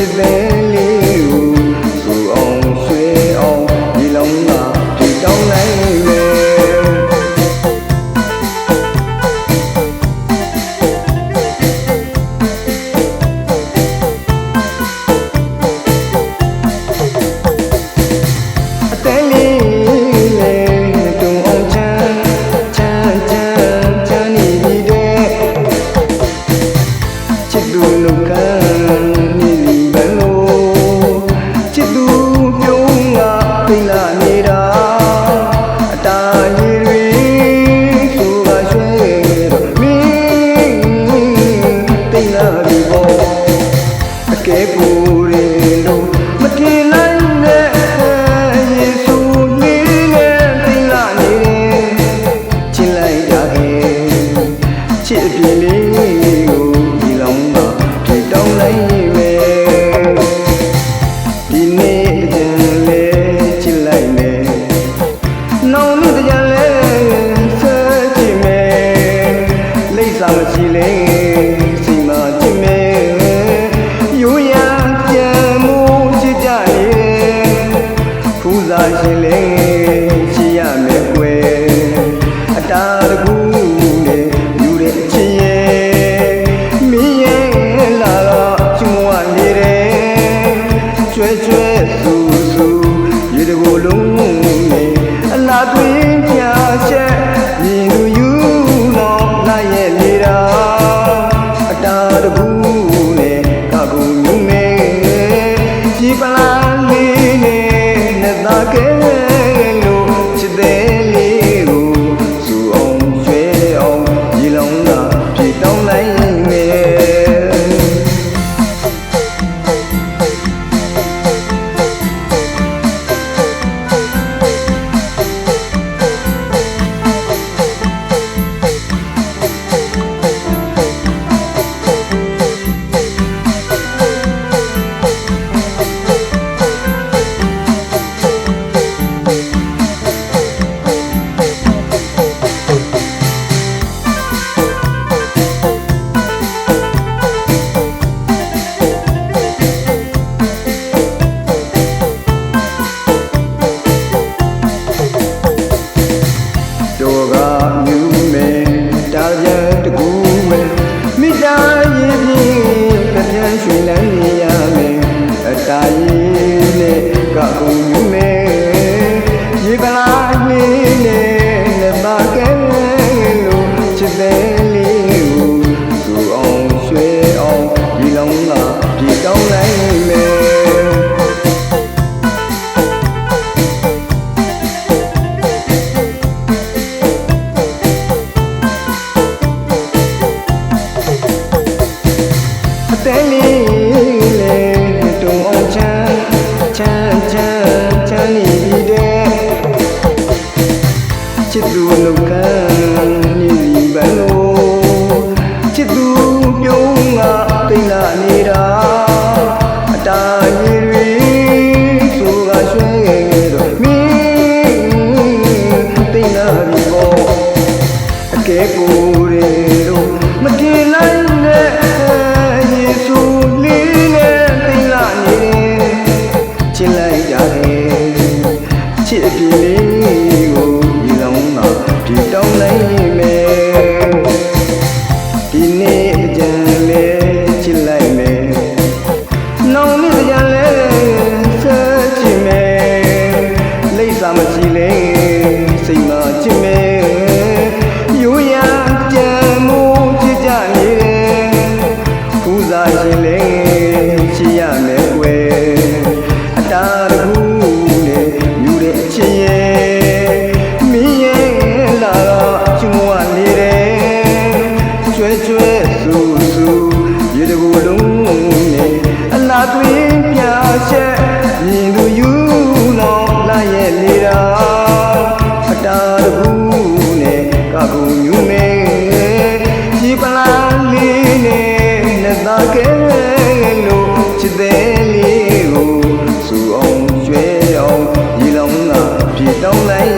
စ်တဲ့လေးကိုစူအောင်ရွှေအောင်ဒီလုံးကဒီတောင်းနိုင်မယ်ရှိလေစိတ်မှာချစ်မယ်ရိုးရပြန်မှုချစ်ကြရဲ့ဖူးစာရှင်လေရှိရမယ်ကွယ်အတားတကူနဲ့ယူတဲ့ချစ်ရဲ့မင်းရဲ့လာတော့ချွတ်နေတယ်ကျွဲကျွဲဆူဆူရေတကိုယ်လုံးနဲ့အလားတွင်ပြချက်မြင်သူယူတော့လာရဲ့တကူနဲ့ကကူမြူမဲဒီပလာလေးနဲ့နှစ်သားကဲလို့ချစ်တဲ့လေးကိုစူအောင်ရွှဲအောင်ရေလောင်းတာပြေတောင်းလိုက်မယ်ရွှေလန်းနေရမယ်အတားရင်နဲ့ကကူမြူမယ်ရေပလာလေးနဲ့လက်ပါကဲလို့ချစ်တဲ့လေးကိုစူအောင်ရွှဲအောင်ဒီလောင်းကဒီတောင်းလိုက်မယ်အသေးလေးချစ်သူနှုတ်ခမ်းနေစီပန်းလို့ချစ်သူပြုံးကတိတ်လာနေတာအတားရည်တွေဆိုကရွှဲတော့မင်းတိတ်လာပြီပေါ့အကဲကိုတွေတော့မတင်နိုင်နဲ့ရေဆိုလေးနဲ့တိတ်လာနေတယ်ချစ်လိုက်ကြတယ်ချစ်အပြင်းလေးကိုဒီတောင်းလိုက်မယ်ဒီနေ့အကြံလဲချစ်လိုက်မယ်နောင်နေ့အကြံလဲဆက်ချစ်မယ်လိပ်စာမရှိလဲစိတ်မှာချစ်မယ်ရိုးရကြံမှုချစ်ကြနေတယ်ဖူးစာရှင်လဲရှိရမယ်ကွယ်အတားတကူနဲ့မြူတဲ့ချစ်ရဲ့ကျွဲဆူဆူရေတကူလုံးနဲ့အလားတွင်ပြချက်မြင်သူယူတော့လာရဲ့လေတာအတားတကူနဲ့ကကူမြူမဲဒီပလာလေးနဲ့နှစ်သားကဲလို့ချစ်တဲ့လေးကိုစူအောင်ရွှဲအောင်ရေလောင်းကပြေတောင်းလိုက်